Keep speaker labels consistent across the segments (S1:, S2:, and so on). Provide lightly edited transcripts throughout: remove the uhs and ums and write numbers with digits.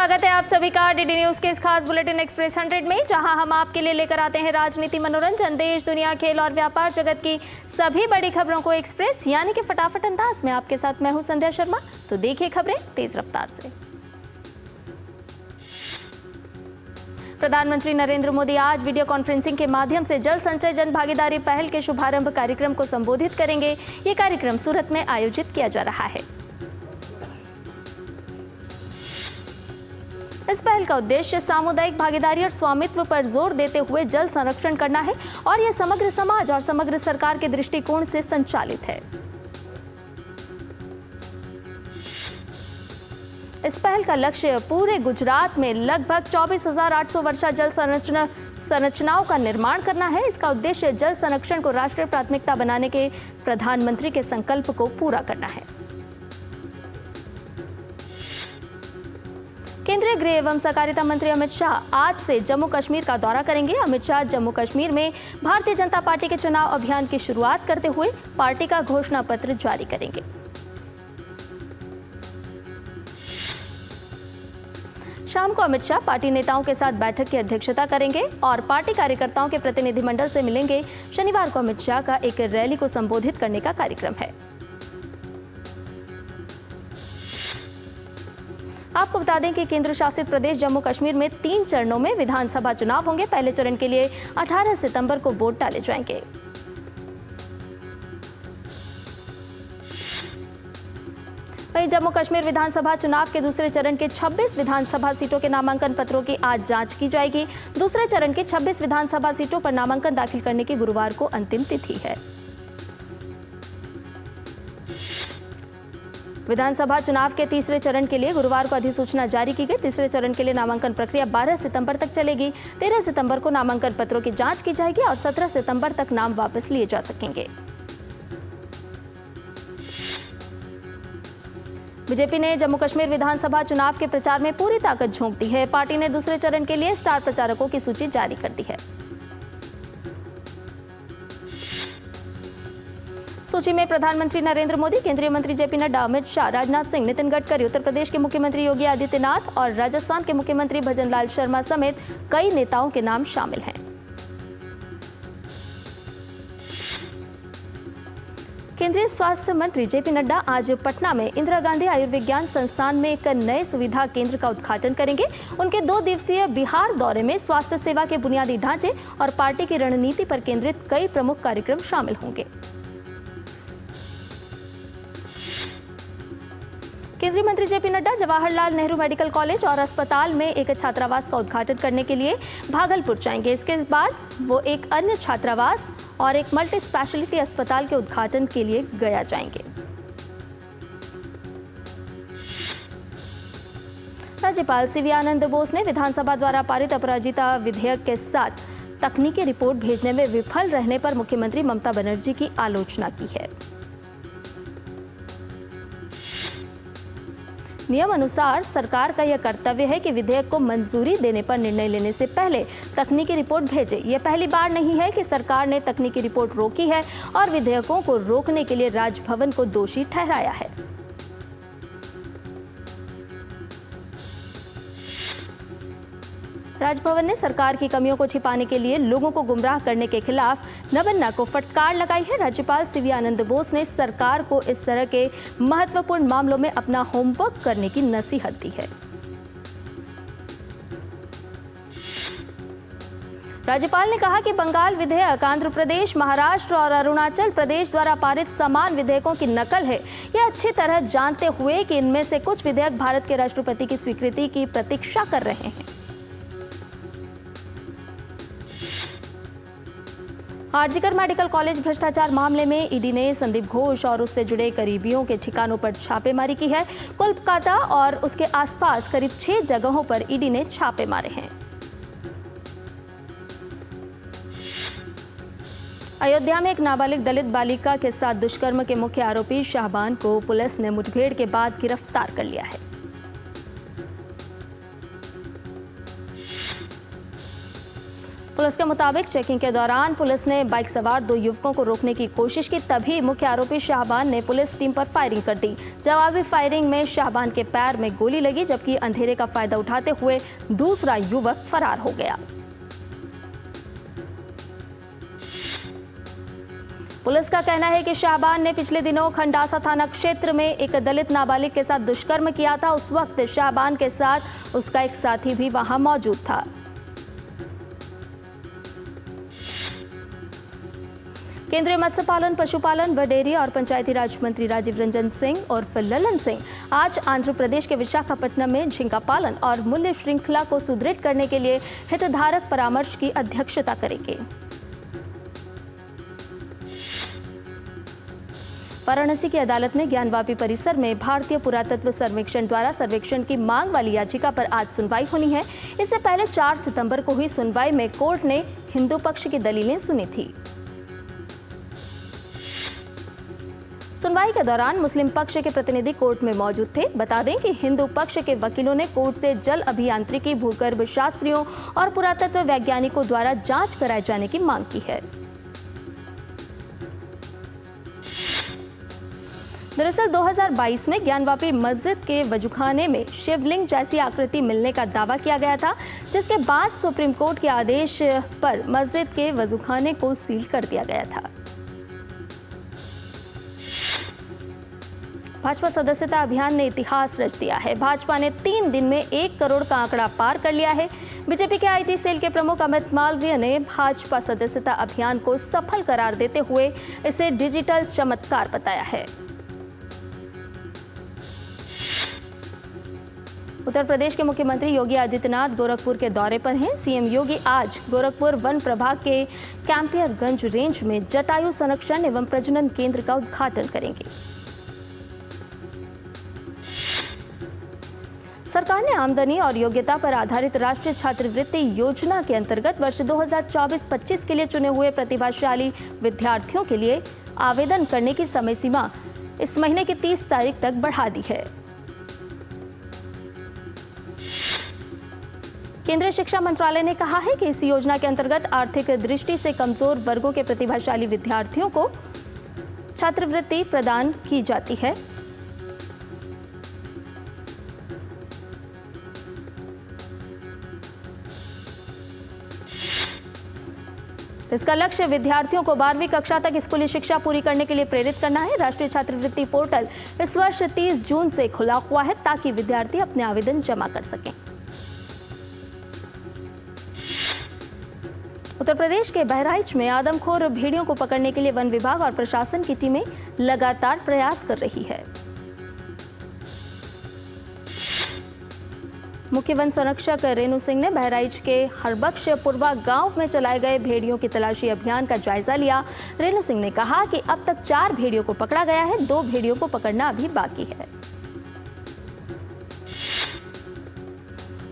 S1: स्वागत है आप सभी का डीडी न्यूज के इस खास बुलेटिन एक्सप्रेस 100 में, जहां हम आपके लिए लेकर आते हैं राजनीति, मनोरंजन, देश दुनिया, खेल और व्यापार जगत की सभी बड़ी खबरों को एक्सप्रेस यानी कि फटाफट अंदाज में। आपके साथ मैं हूं संध्या शर्मा। तो देखिए खबरें तेज रफ्तार से। प्रधानमंत्री नरेंद्र मोदी आज वीडियो कॉन्फ्रेंसिंग के माध्यम से जल संचय जन भागीदारी पहल के शुभारंभ कार्यक्रम को संबोधित करेंगे। ये कार्यक्रम सूरत में आयोजित किया जा रहा है। इस पहल का उद्देश्य सामुदायिक भागीदारी और स्वामित्व पर जोर देते हुए जल संरक्षण करना है और यह समग्र समाज और समग्र सरकार के दृष्टिकोण से संचालित है। इस पहल का लक्ष्य पूरे गुजरात में लगभग 24,800 वर्षा जल संरचनाओं का निर्माण करना है। इसका उद्देश्य जल संरक्षण को राष्ट्रीय प्राथमिकता बनाने के प्रधानमंत्री के संकल्प को पूरा करना है। केंद्रीय गृह एवं सहकारिता मंत्री अमित शाह आज से जम्मू कश्मीर का दौरा करेंगे। अमित शाह जम्मू कश्मीर में भारतीय जनता पार्टी के चुनाव अभियान की शुरुआत करते हुए पार्टी का घोषणा पत्र जारी करेंगे। शाम को अमित शाह पार्टी नेताओं के साथ बैठक की अध्यक्षता करेंगे और पार्टी कार्यकर्ताओं के प्रतिनिधिमंडल से मिलेंगे। शनिवार को अमित शाह का एक रैली को संबोधित करने का कार्यक्रम है। आपको बता दें कि केंद्र शासित प्रदेश जम्मू कश्मीर में 3 चरणों में विधानसभा चुनाव होंगे। पहले चरण के लिए 18 सितंबर को वोट डाले जाएंगे। वहीं जम्मू कश्मीर विधानसभा चुनाव के दूसरे चरण के 26 विधानसभा सीटों के नामांकन पत्रों की आज जांच की जाएगी। दूसरे चरण के 26 विधानसभा सीटों पर नामांकन दाखिल करने की गुरुवार को अंतिम तिथि है। विधानसभा चुनाव के तीसरे चरण के लिए गुरुवार को अधिसूचना जारी की गई। तीसरे चरण के लिए नामांकन प्रक्रिया 12 सितंबर तक चलेगी। 13 सितंबर को नामांकन पत्रों की जांच की जाएगी और 17 सितंबर तक नाम वापस लिए जा सकेंगे। बीजेपी ने जम्मू कश्मीर विधानसभा चुनाव के प्रचार में पूरी ताकत झोंक दी है। पार्टी ने दूसरे चरण के लिए स्टार प्रचारकों की सूची जारी कर दी है। सूची में प्रधानमंत्री नरेंद्र मोदी, केंद्रीय मंत्री जेपी नड्डा, अमित शाह, राजनाथ सिंह, नितिन गडकरी, उत्तर प्रदेश के मुख्यमंत्री योगी आदित्यनाथ और राजस्थान के मुख्यमंत्री भजनलाल शर्मा समेत कई नेताओं के नाम शामिल हैं। केंद्रीय स्वास्थ्य मंत्री जेपी नड्डा आज पटना में इंदिरा गांधी आयुर्विज्ञान संस्थान में एक नए सुविधा केंद्र का उद्घाटन करेंगे। उनके 2 दिवसीय बिहार दौरे में स्वास्थ्य सेवा के बुनियादी ढांचे और पार्टी की रणनीति पर केंद्रित कई प्रमुख कार्यक्रम शामिल होंगे। केंद्रीय मंत्री JP Nadda Jawaharlal Nehru medical college और अस्पताल में एक छात्रावास का उद्घाटन करने के लिए भागलपुर जाएंगे। इसके बाद वो एक अन्य छात्रावास और एक मल्टी स्पेशलिटी अस्पताल के उद्घाटन के लिए गया जाएंगे। राज्यपाल सीवी आनंद बोस ने विधानसभा द्वारा पारित अपराजिता विधेयक के साथ तकनीकी रिपोर्ट भेजने में विफल रहने पर मुख्यमंत्री ममता बनर्जी की आलोचना की है। नियम अनुसार सरकार का यह कर्तव्य है कि विधेयक को मंजूरी देने पर निर्णय लेने से पहले तकनीकी रिपोर्ट भेजे। यह पहली बार नहीं है कि सरकार ने तकनीकी रिपोर्ट रोकी है और विधेयकों को रोकने के लिए राजभवन को दोषी ठहराया है। राजभवन ने सरकार की कमियों को छिपाने के लिए लोगों को गुमराह करने के खिलाफ नवन्ना को फटकार लगाई है। राज्यपाल सीवी आनंद बोस ने सरकार को इस तरह के महत्वपूर्ण मामलों में अपना होमवर्क करने की नसीहत दी है। राज्यपाल ने कहा कि बंगाल विधेयक आंध्र प्रदेश, महाराष्ट्र और अरुणाचल प्रदेश द्वारा पारित समान विधेयकों की नकल है। यह अच्छी तरह जानते हुए कि इनमें से कुछ विधेयक भारत के राष्ट्रपति की स्वीकृति की प्रतीक्षा कर रहे हैं। आरजीकर मेडिकल कॉलेज भ्रष्टाचार मामले में ईडी ने संदीप घोष और उससे जुड़े करीबियों के ठिकानों पर छापेमारी की है। कोलकाता और उसके आसपास करीब 6 जगहों पर ईडी ने छापे मारे हैं। अयोध्या में एक नाबालिग दलित बालिका के साथ दुष्कर्म के मुख्य आरोपी शाहबान को पुलिस ने मुठभेड़ के बाद गिरफ्तार कर लिया है। पुलिस के मुताबिक चेकिंग के दौरान पुलिस ने बाइक सवार 2 युवकों को रोकने की कोशिश की, तभी मुख्य आरोपी शाहबान ने पुलिस टीम पर फायरिंग कर दी। जवाबी फायरिंग में शाहबान के पैर में गोली लगी, जबकि अंधेरे का फायदा उठाते हुए दूसरा युवक फरार हो गया। पुलिस का कहना है कि शाहबान ने पिछले दिनों खंडासा थाना क्षेत्र में एक दलित नाबालिग के साथ दुष्कर्म किया था। उस वक्त शाहबान के साथ उसका एक साथी भी वहां मौजूद था। केंद्रीय मत्स्य पालन, पशुपालन व डेयरी और पंचायती राज मंत्री राजीव रंजन सिंह उर्फ ललन सिंह आज आंध्र प्रदेश के विशाखापट्टनम में झींगा पालन और मूल्य श्रृंखला को सुदृढ़ करने के लिए हितधारक परामर्श की अध्यक्षता करेंगे। वाराणसी की अदालत ने ज्ञानवापी परिसर में भारतीय पुरातत्व सर्वेक्षण द्वारा सर्वेक्षण की मांग वाली याचिका पर आज सुनवाई होनी है। इससे पहले 4 सितंबर को हुई सुनवाई में कोर्ट ने हिंदू पक्ष की दलीलें सुनी थी। सुनवाई के दौरान मुस्लिम पक्ष के प्रतिनिधि कोर्ट में मौजूद थे। बता दें कि हिंदू पक्ष के वकीलों ने कोर्ट से जल अभियांत्रिकी, भूगर्भ शास्त्रियों और पुरातत्व वैज्ञानिकों द्वारा जांच कराए जाने की मांग की है। दरअसल 2022 में ज्ञानवापी मस्जिद के वजूखाने में शिवलिंग जैसी आकृति मिलने का दावा किया गया था, जिसके बाद सुप्रीम कोर्ट के आदेश पर मस्जिद के वजूखाने को सील कर दिया गया था। भाजपा सदस्यता अभियान ने इतिहास रच दिया है। भाजपा ने 3 दिन में 1 करोड़ का आंकड़ा पार कर लिया है। बीजेपी के आईटी सेल के प्रमुख अमित मालवीय ने भाजपा सदस्यता अभियान को सफल करार देते हुए इसे डिजिटल चमत्कार बताया है। उत्तर प्रदेश के मुख्यमंत्री योगी आदित्यनाथ गोरखपुर के दौरे पर हैं। सीएम योगी आज गोरखपुर वन प्रभाग के कैंपियरगंज रेंज में जटायु संरक्षण एवं प्रजनन केंद्र का उद्घाटन करेंगे। सरकार ने आमदनी और योग्यता पर आधारित राष्ट्रीय छात्रवृत्ति योजना के अंतर्गत वर्ष 2024-25 के लिए चुने हुए प्रतिभाशाली विद्यार्थियों के लिए आवेदन करने की समय सीमा इस महीने की 30 तारीख तक बढ़ा दी है। केंद्रीय शिक्षा मंत्रालय ने कहा है कि इस योजना के अंतर्गत आर्थिक दृष्टि से कमजोर वर्गों के प्रतिभाशाली विद्यार्थियों को छात्रवृत्ति प्रदान की जाती है। इसका लक्ष्य विद्यार्थियों को 12वीं कक्षा तक स्कूली शिक्षा पूरी करने के लिए प्रेरित करना है। राष्ट्रीय छात्रवृत्ति पोर्टल इस वर्ष 30 जून से खुला हुआ है ताकि विद्यार्थी अपने आवेदन जमा कर सकें। उत्तर प्रदेश के बहराइच में आदमखोर भेड़ियों को पकड़ने के लिए वन विभाग और प्रशासन की टीमें लगातार प्रयास कर रही है। मुख्य वन संरक्षक रेणु सिंह ने बहराइच के हरबख्शपुरवा गांव में चलाए गए भेड़ियों की तलाशी अभियान का जायजा लिया। रेणु सिंह ने कहा कि अब तक 4 भेड़ियों को पकड़ा गया है, 2 भेड़ियों को पकड़ना अभी बाकी है।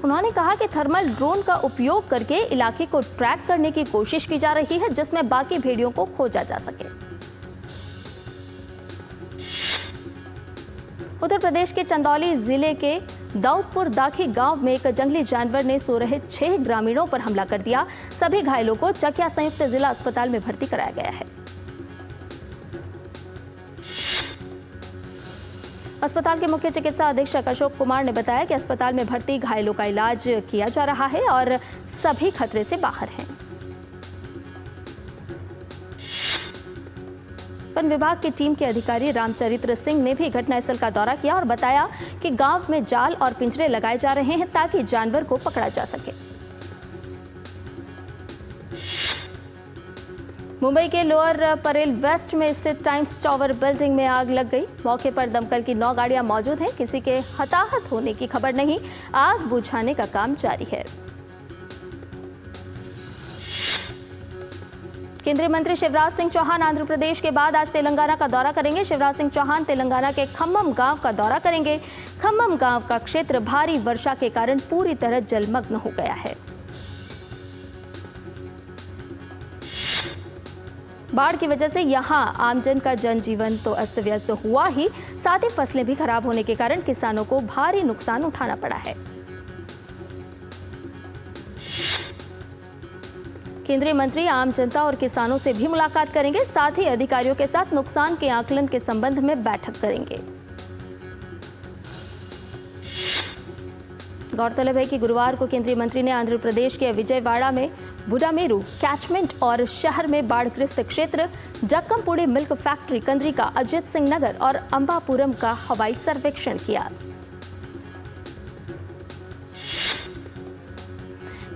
S1: उन्होंने कहा कि थर्मल ड्रोन का उपयोग करके इलाके को ट्रैक करने की कोशिश की जा रही है, जिसमें बाकी भेड़ियों को खोजा जा सके। उत्तर प्रदेश के चंदौली जिले के दाऊदपुर दाखी गांव में एक जंगली जानवर ने सो रहे 6 ग्रामीणों पर हमला कर दिया। सभी घायलों को चकिया संयुक्त जिला अस्पताल में भर्ती कराया गया है। अस्पताल के मुख्य चिकित्सा अधीक्षक अशोक कुमार ने बताया कि अस्पताल में भर्ती घायलों का इलाज किया जा रहा है और सभी खतरे से बाहर हैं। वन विभाग की टीम के अधिकारी रामचरित्र सिंह ने भी घटनास्थल का दौरा किया और बताया कि गांव में जाल और पिंजरे लगाए जा रहे हैं ताकि जानवर को पकड़ा जा सके। मुंबई के लोअर परेल वेस्ट में स्थित टाइम्स टावर बिल्डिंग में आग लग गई। मौके पर दमकल की 9 गाड़ियां मौजूद हैं। किसी के हताहत होने की खबर नहीं। आग बुझाने का काम जारी है। केंद्रीय मंत्री शिवराज सिंह चौहान आंध्र प्रदेश के बाद आज तेलंगाना का दौरा करेंगे। शिवराज सिंह चौहान तेलंगाना के खम्मम गांव का दौरा करेंगे। खम्मम गांव का क्षेत्र भारी वर्षा के कारण पूरी तरह जलमग्न हो गया है। बाढ़ की वजह से यहां आमजन का जनजीवन तो अस्त व्यस्त हुआ ही, साथ ही फसलें भी खराब होने के कारण किसानों को भारी नुकसान उठाना पड़ा है। केंद्रीय मंत्री आम जनता और किसानों से भी मुलाकात करेंगे। साथ ही अधिकारियों के साथ नुकसान के आकलन के संबंध में बैठक करेंगे। गौरतलब है कि गुरुवार को केंद्रीय मंत्री ने आंध्र प्रदेश के विजयवाड़ा में बुडामेरू कैचमेंट और शहर में बाढ़ग्रस्त क्षेत्र जक्कमपुड़ी मिल्क फैक्ट्री, कंद्रिका, अजित सिंह नगर और अंबापुरम का हवाई सर्वेक्षण किया।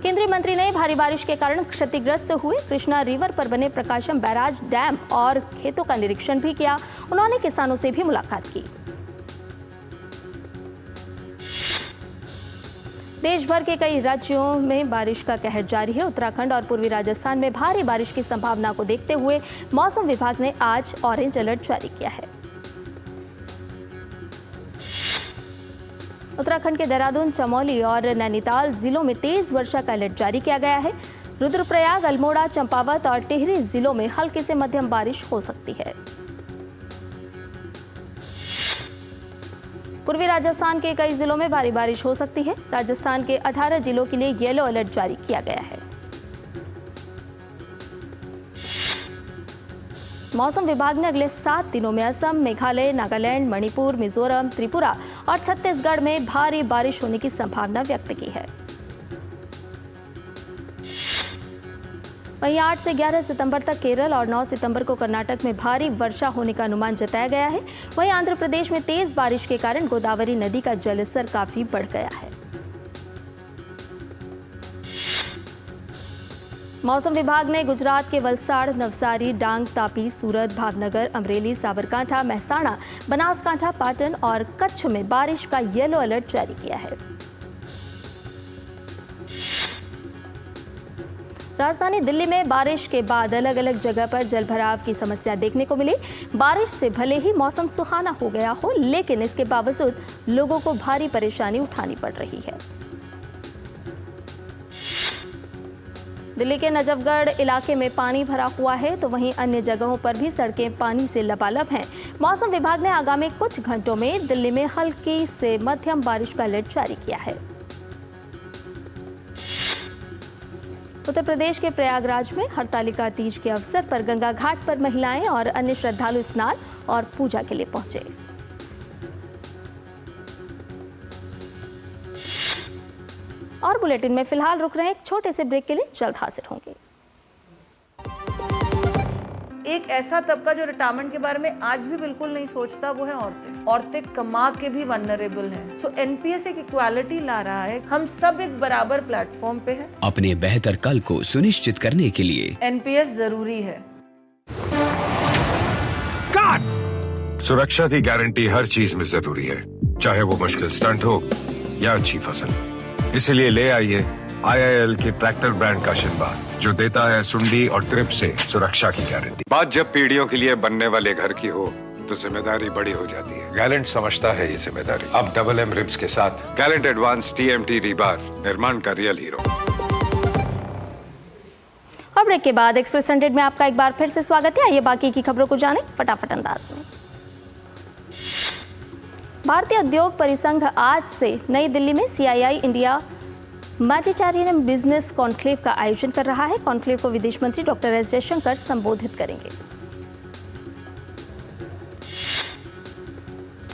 S1: केंद्रीय मंत्री ने भारी बारिश के कारण क्षतिग्रस्त हुए कृष्णा रिवर पर बने प्रकाशम बैराज, डैम और खेतों का निरीक्षण भी किया। उन्होंने किसानों से भी मुलाकात की। देश भर के कई राज्यों में बारिश का कहर जारी है। उत्तराखंड और पूर्वी राजस्थान में भारी बारिश की संभावना को देखते हुए मौसम विभाग ने आज ऑरेंज अलर्ट जारी किया है। उत्तराखंड के देहरादून, चमोली और नैनीताल जिलों में तेज वर्षा का अलर्ट जारी किया गया है। रुद्रप्रयाग, अल्मोड़ा, चंपावत और टिहरी जिलों में हल्की से मध्यम बारिश हो सकती है। पूर्वी राजस्थान के कई जिलों में भारी बारिश हो सकती है। राजस्थान के 18 जिलों के लिए येलो अलर्ट जारी किया गया है। मौसम विभाग ने अगले 7 दिनों में असम, मेघालय, नागालैंड, मणिपुर, मिजोरम, त्रिपुरा और छत्तीसगढ़ में भारी बारिश होने की संभावना व्यक्त की है। वहीं 8 से 11 सितंबर तक केरल और 9 सितंबर को कर्नाटक में भारी वर्षा होने का अनुमान जताया गया है। वहीं आंध्र प्रदेश में तेज बारिश के कारण गोदावरी नदी का जलस्तर काफी बढ़ गया है। मौसम विभाग ने गुजरात के वलसाड़, नवसारी, डांग, तापी, सूरत, भावनगर, अमरेली, साबरकांठा, महसाणा, बनासकांठा, पाटन और कच्छ में बारिश का येलो अलर्ट जारी किया है। राजधानी दिल्ली में बारिश के बाद अलग अलग जगह पर जलभराव की समस्या देखने को मिली। बारिश से भले ही मौसम सुहाना हो गया हो, लेकिन इसके बावजूद लोगों को भारी परेशानी उठानी पड़ रही है। दिल्ली के नजफगढ़ इलाके में पानी भरा हुआ है, तो वहीं अन्य जगहों पर भी सड़कें पानी से लबालब हैं। मौसम विभाग ने आगामी कुछ घंटों में दिल्ली में हल्की से मध्यम बारिश का अलर्ट जारी किया है। उत्तर प्रदेश के प्रयागराज में हरतालिका तीज के अवसर पर गंगा घाट पर महिलाएं और अन्य श्रद्धालु स्नान और पूजा के लिए पहुंचे। और बुलेटिन में फिलहाल रुक रहे हैं एक छोटे से ब्रेक के लिए, जल्द हाजिर होंगे।
S2: एक ऐसा तबका जो रिटायरमेंट के बारे में आज भी बिल्कुल नहीं सोचता, वो है औरतें। औरतें कमा के भी वल्नरेबल हैं। सो एनपीएस एक इक्वालिटी ला रहा है। हम सब एक बराबर प्लेटफॉर्म पे हैं।
S3: अपने बेहतर कल को सुनिश्चित करने के लिए
S2: एनपीएस जरूरी है।
S4: सुरक्षा की गारंटी हर चीज में जरूरी है, चाहे वो मुश्किल स्टंट हो या अच्छी फसल। इसलिए ले आइए IIL के ट्रैक्टर ब्रांड का शिनबा, जो देता है सुंडी और ट्रिप से सुरक्षा की गारंटी। बात जब पीढ़ियों के लिए बनने वाले घर की हो, तो जिम्मेदारी बड़ी हो जाती है। गैलेंट समझता है ये जिम्मेदारी। अब डबल M रिब्स के साथ गैलेंट एडवांस TMT रीबार, निर्माण का रियल हीरो।
S1: और ब्रेक के बाद एक्सप्रेस 100 में आपका एक बार फिर से स्वागत है। आइए बाकी की खबरों को जानें फटाफट अंदाज में। भारतीय उद्योग परिसंघ आज से नई दिल्ली में CII India Mediterranean business conclave का आयोजन कर रहा है। कॉन्क्लेव को विदेश मंत्री डॉक्टर एस जयशंकर संबोधित करेंगे।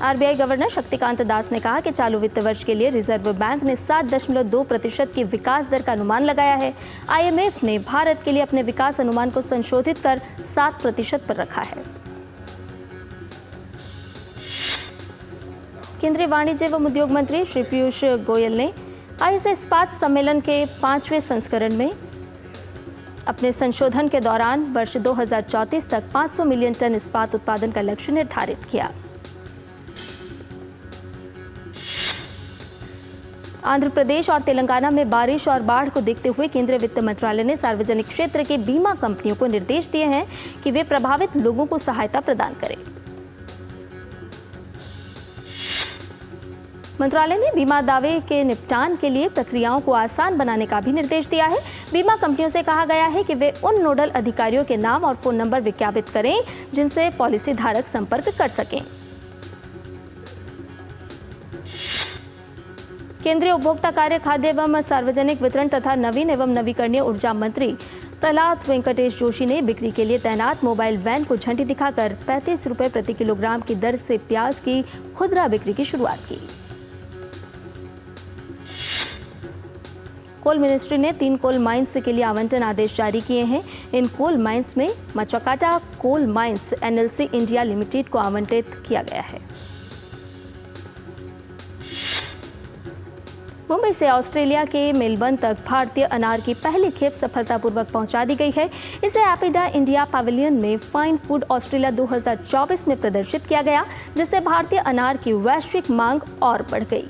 S1: RBI गवर्नर शक्तिकांत दास ने कहा कि चालू वित्त वर्ष के लिए रिजर्व बैंक ने 7.2% की विकास दर का अनुमान लगाया है। IMF ने भारत के लिए अपने विकास अनुमान को संशोधित कर 7% पर रखा है। केंद्रीय वाणिज्य एवं उद्योग मंत्री श्री पीयूष गोयल ने ISA इस्पात सम्मेलन के 5वें संस्करण में अपने संशोधन के दौरान वर्ष 2034 तक 500 मिलियन टन इस्पात उत्पादन का लक्ष्य निर्धारित किया। आंध्र प्रदेश और तेलंगाना में बारिश और बाढ़ को देखते हुए केंद्रीय वित्त मंत्रालय ने सार्वजनिक क्षेत्र के बीमा कंपनियों को निर्देश दिए हैं कि वे प्रभावित लोगों को सहायता प्रदान करें। मंत्रालय ने बीमा दावे के निपटान के लिए प्रक्रियाओं को आसान बनाने का भी निर्देश दिया है। बीमा कंपनियों से कहा गया है कि वे उन नोडल अधिकारियों के नाम और फोन नंबर विज्ञापित करें जिनसे पॉलिसी धारक संपर्क कर सकें। केंद्रीय उपभोक्ता कार्य, खाद्य एवं सार्वजनिक वितरण तथा नवीन एवं नवीकरणीय ऊर्जा मंत्री प्रहलाद वेंकटेश जोशी ने बिक्री के लिए तैनात मोबाइल वैन को झंडी दिखाकर 35 रुपए प्रति किलोग्राम की दर से प्याज की खुदरा बिक्री की शुरुआत की। कोल मिनिस्ट्री ने 3 कोल माइंस के लिए आवंटन आदेश जारी किए हैं। इन कोल माइंस में Machkata coal mines NLC India Limited को आवंटित किया गया है। मुंबई से ऑस्ट्रेलिया के मेलबर्न तक भारतीय अनार की पहली खेप सफलतापूर्वक पहुंचा दी गई है। इसे एपिडा इंडिया पैविलियन में फाइन फूड ऑस्ट्रेलिया 2024 में प्रदर्शित किया गया, जिससे भारतीय अनार की वैश्विक मांग और बढ़ गई।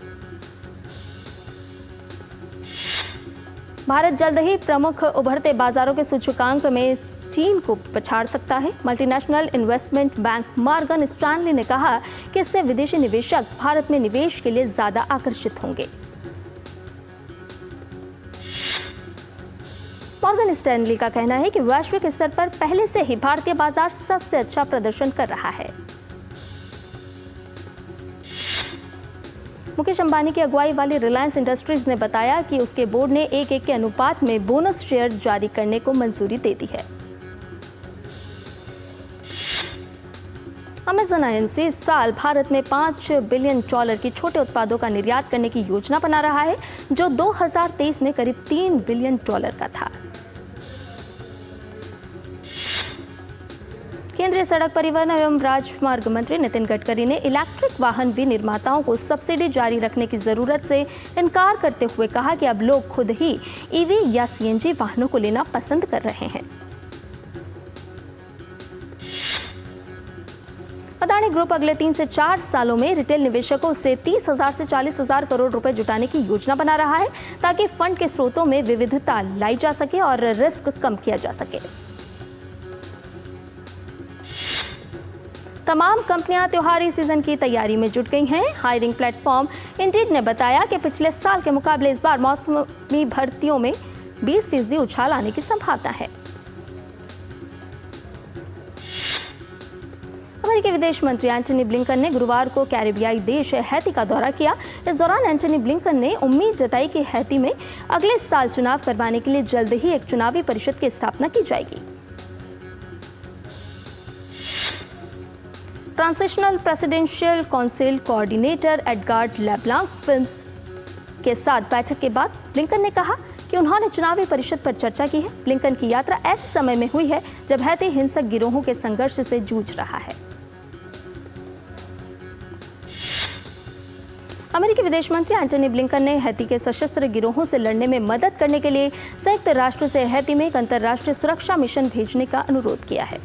S1: भारत जल्द ही प्रमुख उभरते बाजारों के सूचकांक में चीन को पछाड़ सकता है। Multinational investment bank Morgan Stanley ने कहा कि इससे विदेशी निवेशक भारत में निवेश के लिए ज्यादा आकर्षित होंगे। मॉर्गन स्टैनली का कहना है कि वैश्विक स्तर पर पहले से ही भारतीय बाजार सबसे अच्छा प्रदर्शन कर रहा है। मुकेश अंबानी की अगुवाई वाली रिलायंस इंडस्ट्रीज ने बताया कि उसके बोर्ड ने 1:1 के अनुपात में बोनस शेयर जारी करने को मंजूरी दे दी है। अमेज़न आईएनसी इस साल भारत में $5 बिलियन की छोटे उत्पादों का निर्यात करने की योजना बना रहा है, जो 2023 में करीब $3 बिलियन का था। केंद्रीय सड़क परिवहन एवं राजमार्ग मंत्री नितिन गडकरी ने इलेक्ट्रिक वाहन विनिर्माताओं को सब्सिडी जारी रखने की जरूरत से इनकार करते हुए कहा कि अब लोग खुद ही ईवी या सीएनजी वाहनों को लेना पसंद कर रहे हैं। अदानी ग्रुप अगले 3 से 4 सालों में रिटेल निवेशकों से 30,000 से 40,000 करोड़ रुपए जुटाने की योजना बना रहा है, ताकि फंड के स्रोतों में विविधता लाई जा सके और रिस्क कम किया जा सके। तमाम कंपनियां त्योहारी सीजन की तैयारी में जुट गई हैं। हायरिंग प्लेटफॉर्म इंडीड ने बताया कि पिछले साल के मुकाबले इस बार मौसमी भर्तियों में 20% उछाल आने की संभावना है। अमेरिकी विदेश मंत्री एंटनी ब्लिंकन ने गुरुवार को कैरिबियाई देश हैती का दौरा किया। इस दौरान एंटनी ब्लिंकन ने उम्मीद जताई कि हैती में अगले साल चुनाव करवाने के लिए जल्द ही एक चुनावी परिषद की स्थापना की जाएगी। Transitional presidential council coordinator AdGuard LeBlanc films के साथ बैठक के बाद ब्लिंकन ने कहा कि उन्होंने चुनावी परिषद पर चर्चा की है। ब्लिंकन की यात्रा ऐसे समय में हुई है जब हैती हिंसक गिरोहों के संघर्ष से जूझ रहा है। अमेरिकी विदेश मंत्री एंटनी ब्लिंकन ने हैती के सशस्त्र गिरोहों से लड़ने में मदद करने के लिए संयुक्त राष्ट्र से हैती में एक अंतर्राष्ट्रीय सुरक्षा मिशन भेजने का अनुरोध किया है।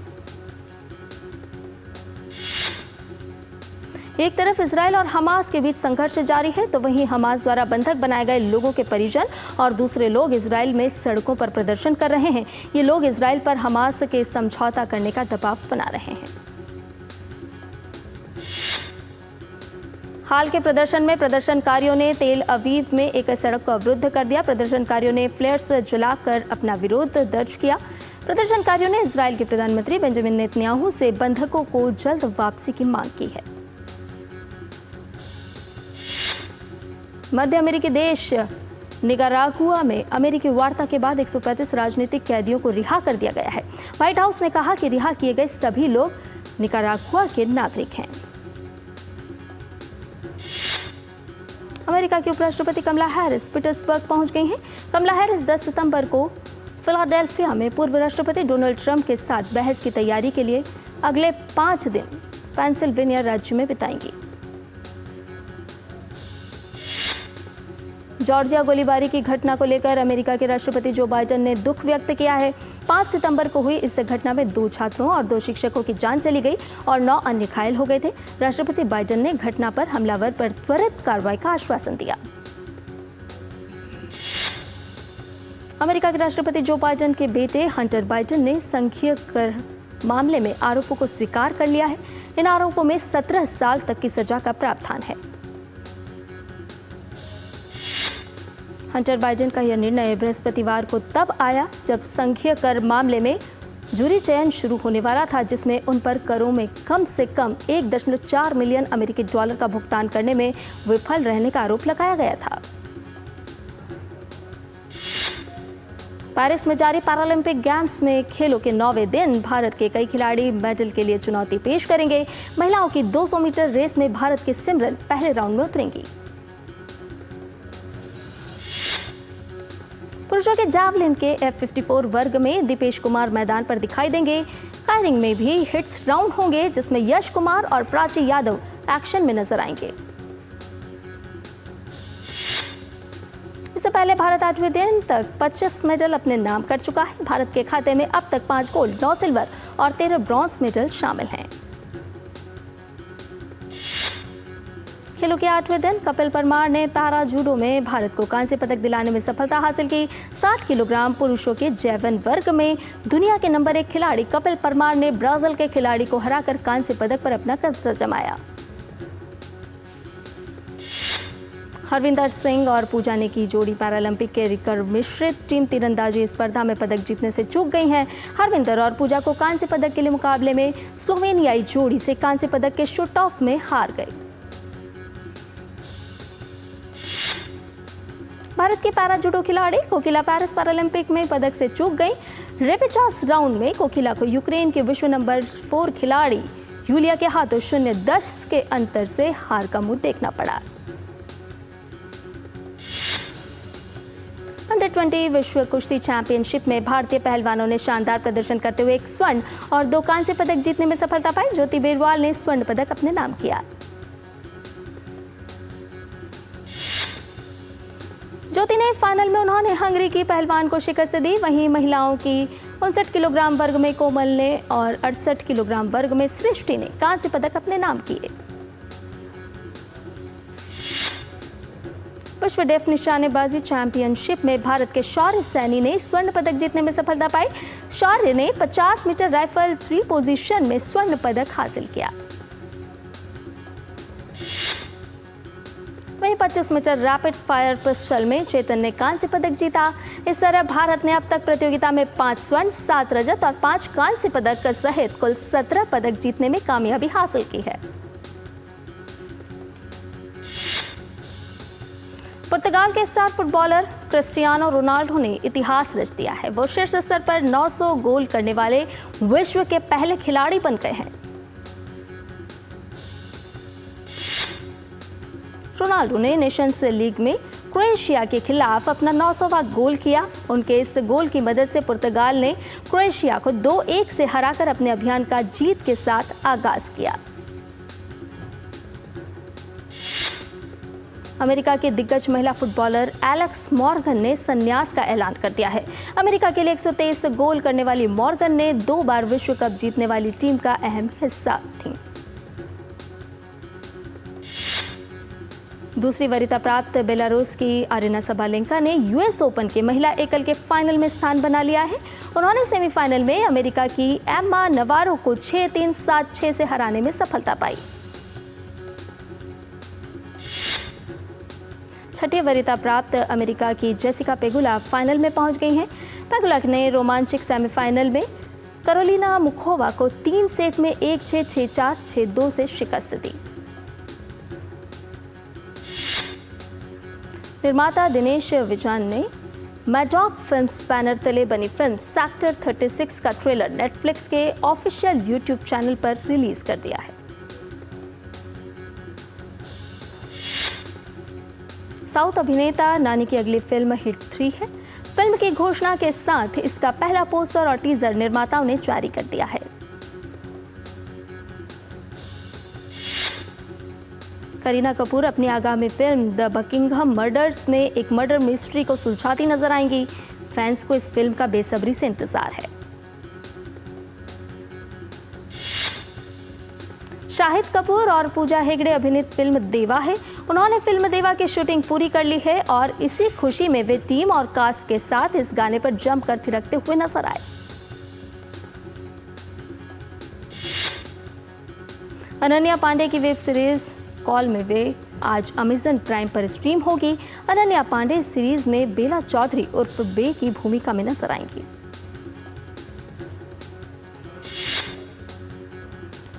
S1: एक तरफ इजरायल और हमास के बीच संघर्ष जारी है, तो वहीं हमास द्वारा बंधक बनाए गए लोगों के परिजन और दूसरे लोग इजरायल में सड़कों पर प्रदर्शन कर रहे हैं। ये लोग इजरायल पर हमास के समझौता करने का दबाव बना रहे हैं। हाल के प्रदर्शन में प्रदर्शनकारियों ने तेल अवीव में एक सड़क को अवरुद्ध कर दिया। प्रदर्शनकारियों ने फ्लेयर्स जलाकर अपना विरोध दर्ज किया। प्रदर्शनकारियों ने इजरायल के प्रधानमंत्री बेंजामिन नेतन्याहू से बंधकों को जल्द वापसी की मांग की है। मध्य अमेरिकी देश निकारागुआ में अमेरिकी वार्ता के बाद 135 राजनीतिक कैदियों को रिहा कर दिया गया है। व्हाइट हाउस ने कहा कि रिहा किए गए सभी लोग निकारागुआ के नागरिक हैं। अमेरिका की उपराष्ट्रपति कमला हैरिस पीटर्सबर्ग पहुंच गई हैं। कमला हैरिस 10 सितंबर को फिलाडेल्फिया में पूर्व राष्ट्रपति डोनाल्ड ट्रंप के साथ बहस की तैयारी के लिए अगले 5 दिन पेंसिल्वेनिया राज्य में बिताएंगी। जॉर्जिया गोलीबारी की घटना को लेकर अमेरिका के राष्ट्रपति जो बाइडेन ने दुख व्यक्त किया है। 5 सितंबर को हुई इस घटना में 2 छात्रों और 2 शिक्षकों की जान चली गई और 9 अन्य घायल हो गए थे। राष्ट्रपति बाइडेन ने घटना पर हमलावर पर त्वरित कार्रवाई का आश्वासन दिया। अमेरिका के राष्ट्रपति जो बाइडेन के बेटे हंटर बाइडेन ने संघीय कर मामले में आरोपों को स्वीकार कर लिया है। इन आरोपों में 17 साल तक की सजा का प्रावधान है। हंटर बाइडेन का यह निर्णय बृहस्पतिवार को तब आया जब संघीय कर मामले में जूरी चयन शुरू होने वाला था, जिसमें उन पर करों में कम से कम $1.4 मिलियन अमेरिकी डॉलर का भुगतान करने में विफल रहने का आरोप लगाया गया था। पेरिस में जारी पैरालंपिक गेम्स में खेलों के 9वें दिन भारत के कई खिलाड़ी मेडल के लिए चुनौती पेश करेंगे। महिलाओं की 200 मीटर रेस में भारत की सिमरन पहले राउंड में उतरेंगी। पुरुषों के जावलिन के F54 वर्ग में दीपेश कुमार मैदान पर दिखाई देंगे। फायरिंग में भी हिट्स राउंड होंगे, जिसमें यश कुमार और प्राची यादव एक्शन में नजर आएंगे। इससे पहले भारत 8वें दिन तक 25 मेडल अपने नाम कर चुका है। भारत के खाते में अब तक 5 गोल्ड, 9 सिल्वर और 13 ब्रॉन्ज मेडल शामिल हैं। खेलों के 8वें दिन कपिल परमार ने पैरा जूडो में भारत को कांस्य पदक दिलाने में सफलता हासिल की। 60 किलोग्राम पुरुषों के जैवलिन वर्ग में दुनिया के नंबर 1 खिलाड़ी कपिल परमार ने ब्राजील के खिलाड़ी को हराकर कांस्य पदक पर अपना कब्जा जमाया। हरविंदर सिंह और पूजा ने की जोड़ी पैरालंपिक के रिकर्व मिश्रित टीम तीरंदाजी स्पर्धा में पदक जीतने से चूक गई हैं। हरविंदर और पूजा को कांस्य पदक के लिए मुकाबले में स्लोवेनियाई जोड़ी से कांस्य पदक के शूट ऑफ में हार गई। भारत की पैरा जूडो खिलाड़ी कोकिला पेरिस पैरालंपिक में पदक से चूक गई। रेपेचास राउंड में कोकिला को यूक्रेन के विश्व नंबर 4 खिलाड़ी यूलिया के हाथों 0-10 के अंतर से हार का मुंह देखना पड़ा। अंडर 20 विश्व कुश्ती चैंपियनशिप में भारतीय पहलवानों ने शानदार प्रदर्शन करते हुए 1 स्वर्ण और 2 कांस्य पदक जीतने में सफलता पाई। ज्योति बेरवाल ने स्वर्ण पदक अपने नाम किया। ज्योति ने फाइनल में उन्होंने हंगरी की पहलवान को शिकस्त दी। वहीं महिलाओं की 59 किलोग्राम वर्ग में कोमल ने और 68 किलोग्राम वर्ग में सृष्टि ने कांस्य पदक अपने नाम किए। विश्व डेफ निशानेबाजी चैंपियनशिप में भारत के शौर्य सैनी ने स्वर्ण पदक जीतने में सफलता पाई। शौर्य ने 50 मीटर राइफल 3 पोजीशन में स्वर्ण पदक हासिल किया। वहीं 25 मीटर रैपिड फायर पिस्टल में चेतन ने कांस्य पदक जीता। इस तरह भारत ने अब तक प्रतियोगिता में 5 स्वर्ण, 7 रजत और 5 कांस्य पदक सहित कुल 17 पदक जीतने में कामयाबी हासिल की है। पुर्तगाल के स्टार फुटबॉलर क्रिस्टियानो रोनाल्डो ने इतिहास रच दिया है। वो शीर्ष स्तर पर 900 गोल करने वाले विश्व के पहले खिलाड़ी बन गए हैं। रोनाल्डो ने नेशंस लीग में क्रोएशिया के खिलाफ अपना 900वां गोल किया। उनके इस गोल की मदद से पुर्तगाल ने क्रोएशिया को 2-1 से हराकर अपने अभियान का जीत के साथ आगाज किया। अमेरिका के दिग्गज महिला फुटबॉलर एलेक्स मॉर्गन ने संन्यास का ऐलान कर दिया है। अमेरिका के लिए 123 गोल करने वाली मॉर्गन ने 2 बार विश्व कप जीतने वाली टीम का अहम हिस्सा थी। दूसरी वरीयता प्राप्त बेलारूस की अरीना सबालेंका ने यूएस ओपन के महिला एकल के फाइनल में स्थान बना लिया है। उन्होंने सेमीफाइनल में अमेरिका की एम्मा नवारो को 6-3, 7-6 से हराने में सफलता पाई। छठी वरीयता प्राप्त अमेरिका की जेसिका पेगुला फाइनल में पहुंच गई हैं। पेगुला ने रोमांचक सेमीफाइनल में कैरोलिना मुखोवा को 3 सेट में 1-6, 6-4, 6-2 से शिकस्त दी। निर्माता दिनेश विजान ने मैडॉक फिल्म्स बैनर तले बनी फिल्म सेक्टर 36 का ट्रेलर नेटफ्लिक्स के ऑफिशियल यूट्यूब चैनल पर रिलीज कर दिया है। साउथ अभिनेता नानी की अगली फिल्म हिट 3 है। फिल्म की घोषणा के साथ इसका पहला पोस्टर और टीजर निर्माताओं ने जारी कर दिया है। करीना कपूर अपनी आगामी फिल्म द बकिंघम मर्डर्स में एक मर्डर मिस्ट्री को सुलझाती नजर आएंगी। फैंस को इस फिल्म का बेसब्री से इंतजार है। शाहिद कपूर और पूजा हेगड़े अभिनीत फिल्म देवा है। उन्होंने फिल्म देवा की शूटिंग पूरी कर ली है और इसी खुशी में वे टीम और कास्ट के साथ इस गाने पर जमकर थिरकते हुए नजर आए। अनन्या पांडे की वेब सीरीज कॉल में वे आज अमेजन प्राइम पर स्ट्रीम होगी। अनन्या पांडे इस सीरीज में बेला चौधरी उर्फ बे की भूमिका में नजर आएंगी।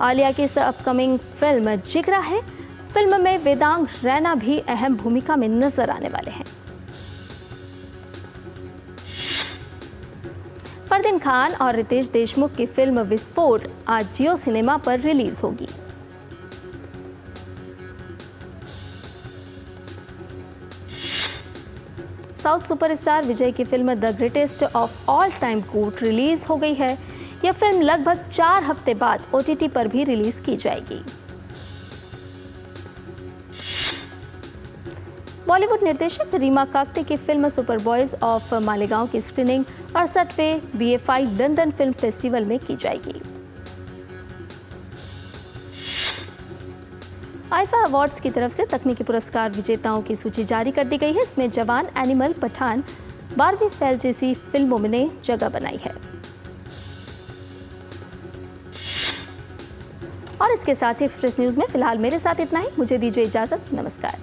S1: आलिया की इस अपकमिंग फिल्म जिगरा है। फिल्म में वेदांग रैना भी अहम भूमिका में नजर आने वाले हैं। खान और रितेश देशमुख की फिल्म विस्फोट आज जियो सिनेमा पर रिलीज होगी। साउथ सुपरस्टार विजय की film the greatest of all time कूट रिलीज हो गई है। यह फिल्म लगभग 4 हफ्ते बाद OTT पर भी रिलीज की जाएगी। बॉलीवुड निर्देशक रीमा काकती की film Super Boys of Malegaon की स्क्रीनिंग 68वें BFI लंदन फिल्म फेस्टिवल में की जाएगी। आईफा अवार्ड्स की तरफ से तकनीकी पुरस्कार विजेताओं की सूची जारी कर दी गई है। इसमें जवान, एनिमल, पठान, बारहवीं फेल जैसी फिल्मों ने जगह बनाई है। और इसके साथ ही एक्सप्रेस न्यूज में फिलहाल मेरे साथ इतना ही। मुझे दीजिए इजाजत। नमस्कार।